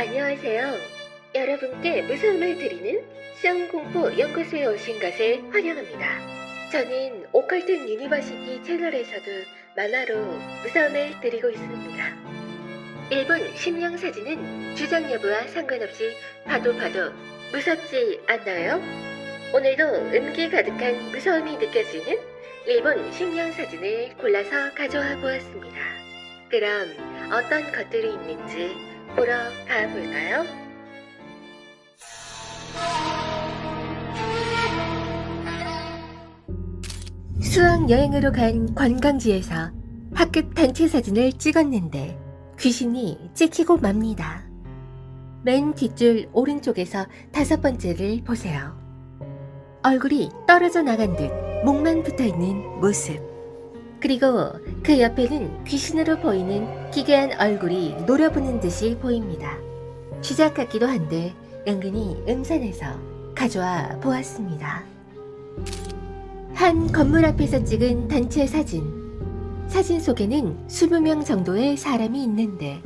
안녕하세요. 여러분께 무서움을 드리는 수영공포연구소에 오신 것을 환영합니다. 저는 오컬트 유니버시티 채널에서도 만화로 무서움을 드리고 있습니다. 일본 심령 사진은 주장 여부와 상관없이 봐도 무섭지 않나요? 오늘도 음기 가득한 무서움이 느껴지는 일본 심령 사진을 골라서 가져와 보았습니다. 그럼 어떤 것들이 있는지 보러 가볼까요? 수학여행으로 간 관광지에서 학급 단체 사진을 찍었는데 귀신이 찍히고 맙니다. 맨 뒷줄 오른쪽에서 5번째를 보세요. 얼굴이 떨어져 나간 듯 목만 붙어있는 모습. 그리고 그 옆에는 귀신으로 보이는 기괴한 얼굴이 노려보는 듯이 보입니다. 쥐작 같기도 한데 은근히 음산해서 가져와 보았습니다. 한 건물 앞에서 찍은 단체 사진. 사진 속에는 20명 정도의 사람이 있는데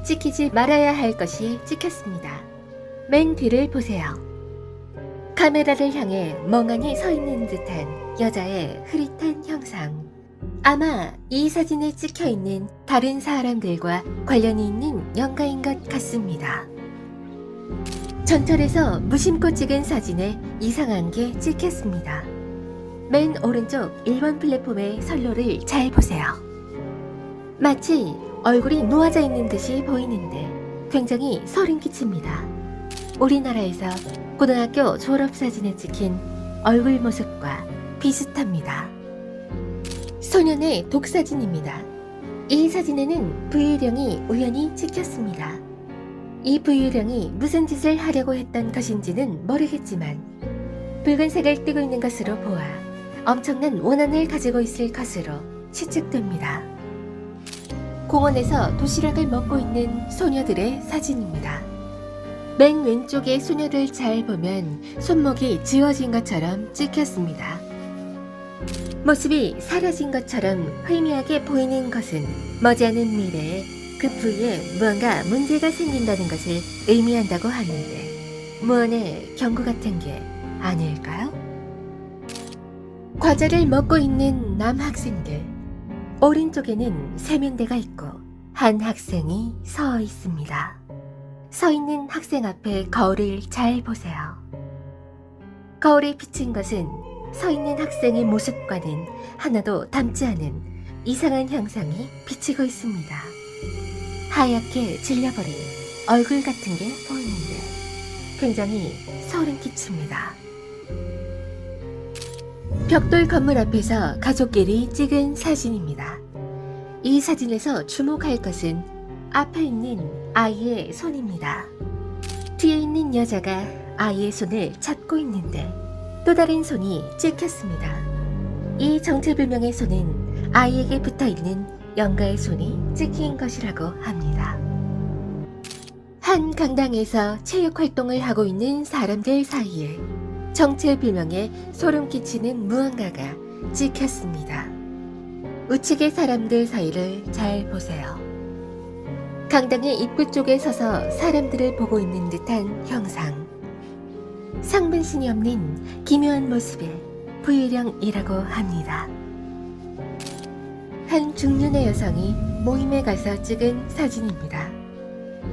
찍히지 말아야 할 것이 찍혔습니다. 맨 뒤를 보세요. 카메라를 향해 멍하니 서 있는 듯한 여자의 흐릿한 형상. 아마 이 사진에 찍혀있는 다른 사람들과 관련이 있는 영가인 것 같습니다. 전철에서 무심코 찍은 사진에 이상한 게 찍혔습니다. 맨 오른쪽 1번 플랫폼의 선로를 잘 보세요. 마치 얼굴이 놓아져 있는 듯이 보이는데 굉장히 소름 끼칩니다. 우리나라에서 고등학교 졸업사진에 찍힌 얼굴 모습과 비슷합니다. 소년의 독사진입니다. 이 사진에는 부유령이 우연히 찍혔습니다. 이 부유령이 무슨 짓을 하려고 했던 것인지는 모르겠지만 붉은색을 띠고 있는 것으로 보아 엄청난 원한을 가지고 있을 것으로 추측됩니다. 공원에서 도시락을 먹고 있는 소녀들의 사진입니다. 맨 왼쪽의 소녀를 잘 보면 손목이 지워진 것처럼 찍혔습니다. 모습이 사라진 것처럼 희미하게 보이는 것은 머지않은 미래에 그 부위에 무언가 문제가 생긴다는 것을 의미한다고 하는데 무언의 경고 같은 게 아닐까요? 과자를 먹고 있는 남학생들. 오른쪽에는 세면대가 있고 한 학생이 서 있습니다. 서 있는 학생 앞에 거울을 잘 보세요. 거울에 비친 것은 서 있는 학생의 모습과는 하나도 닮지 않은 이상한 형상이 비치고 있습니다. 하얗게 질려버린 얼굴 같은 게 보이는데 굉장히 소름 끼칩니다. 벽돌 건물 앞에서 가족끼리 찍은 사진입니다. 이 사진에서 주목할 것은 앞에 있는 아이의 손입니다. 뒤에 있는 여자가 아이의 손을 잡고 있는데 또 다른 손이 찍혔습니다. 이 정체불명의 손은 아이에게 붙어있는 영가의 손이 찍힌 것이라고 합니다. 한 강당에서 체육활동을 하고 있는 사람들 사이에 정체불명의 소름 끼치는 무언가가 찍혔습니다. 우측의 사람들 사이를 잘 보세요. 강당의 입구 쪽에 서서 사람들을 보고 있는 듯한 형상. 상분신이 없는 기묘한 모습의 부유령이라고 합니다. 한 중년의 여성이 모임에 가서 찍은 사진입니다.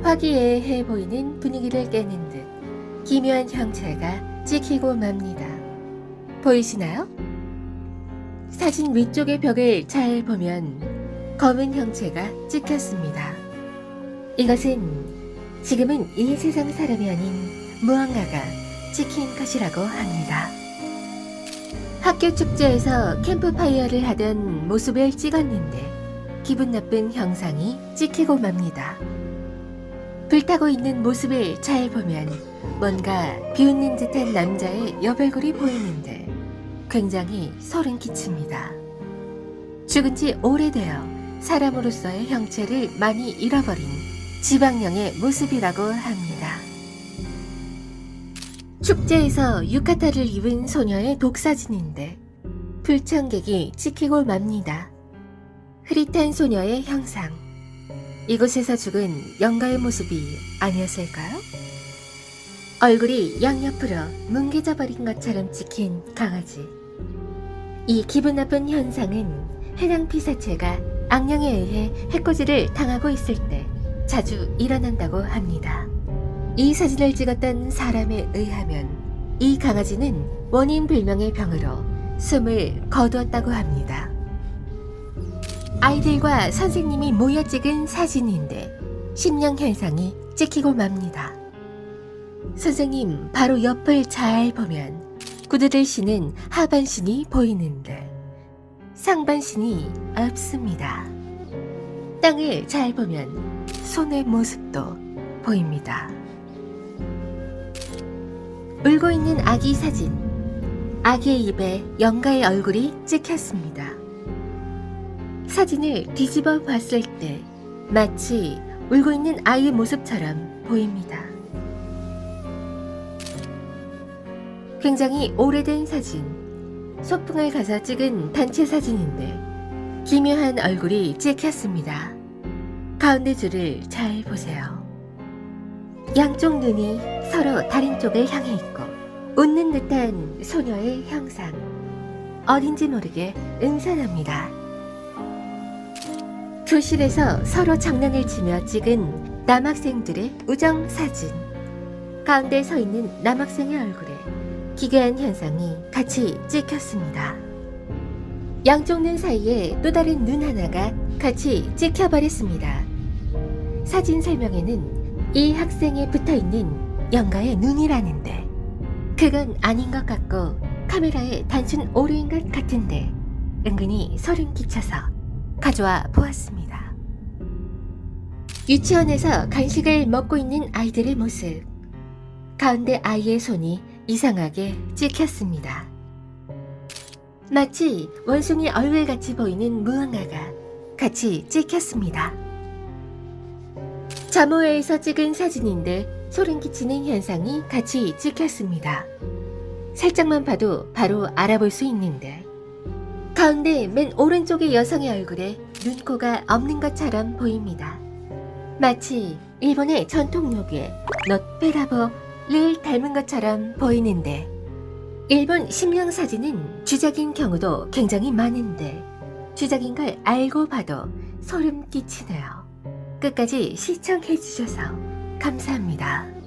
화기애애해 보이는 분위기를 깨는 듯 기묘한 형체가 찍히고 맙니다. 보이시나요? 사진 위쪽의 벽을 잘 보면 검은 형체가 찍혔습니다. 이것은 지금은 이 세상 사람이 아닌 무언가가 찍힌 것이라고 합니다. 학교 축제에서 캠프파이어를 하던 모습을 찍었는데 기분 나쁜 형상이 찍히고 맙니다. 불타고 있는 모습을 잘 보면 뭔가 비웃는 듯한 남자의 여벌골이 보이는데 굉장히 소름 끼칩니다. 죽은 지 오래되어 사람으로서의 형체를 많이 잃어버린 지방령의 모습이라고 합니다. 축제에서 유카타를 입은 소녀의 독사진인데 불청객이 찍히고 맙니다. 흐릿한 소녀의 형상. 이곳에서 죽은 영가의 모습이 아니었을까요? 얼굴이 양옆으로 뭉개져 버린 것처럼 찍힌 강아지. 이 기분 나쁜 현상은 해당 피사체가 악령에 의해 해코지를 당하고 있을 때 자주 일어난다고 합니다. 이 사진을 찍었던 사람에 의하면 이 강아지는 원인 불명의 병으로 숨을 거두었다고 합니다. 아이들과 선생님이 모여 찍은 사진인데 심령 현상이 찍히고 맙니다. 선생님 바로 옆을 잘 보면 구두를 신은 하반신이 보이는데 상반신이 없습니다. 땅을 잘 보면 손의 모습도 보입니다. 울고 있는 아기 사진. 아기의 입에 영가의 얼굴이 찍혔습니다. 사진을 뒤집어 봤을 때 마치 울고 있는 아이의 모습처럼 보입니다. 굉장히 오래된 사진. 소풍을 가서 찍은 단체 사진인데 기묘한 얼굴이 찍혔습니다. 가운데 줄을 잘 보세요. 양쪽 눈이 서로 다른 쪽을 향해 있고 웃는 듯한 소녀의 형상. 어딘지 모르게 음산합니다. 교실에서 서로 장난을 치며 찍은 남학생들의 우정 사진. 가운데 서 있는 남학생의 얼굴에 기괴한 현상이 같이 찍혔습니다. 양쪽 눈 사이에 또 다른 눈 하나가 같이 찍혀버렸습니다. 사진 설명에는 이 학생에 붙어있는 영가의 눈이라는데 그건 아닌 것 같고 카메라의 단순 오류인 것 같은데 은근히 소름 끼쳐서 가져와 보았습니다. 유치원에서 간식을 먹고 있는 아이들의 모습. 가운데 아이의 손이 이상하게 찍혔습니다. 마치 원숭이 얼굴같이 보이는 무언가가 같이 찍혔습니다. 자모회에서 찍은 사진인데 소름 끼치는 현상이 같이 찍혔습니다. 살짝만 봐도 바로 알아볼 수 있는데 가운데 맨 오른쪽의 여성의 얼굴에 눈코가 없는 것처럼 보입니다. 마치 일본의 전통 요괴 넛베라보를 닮은 것처럼 보이는데 일본 심령 사진은 주작인 경우도 굉장히 많은데 주작인 걸 알고 봐도 소름 끼치네요. 끝까지 시청해 주셔서 감사합니다.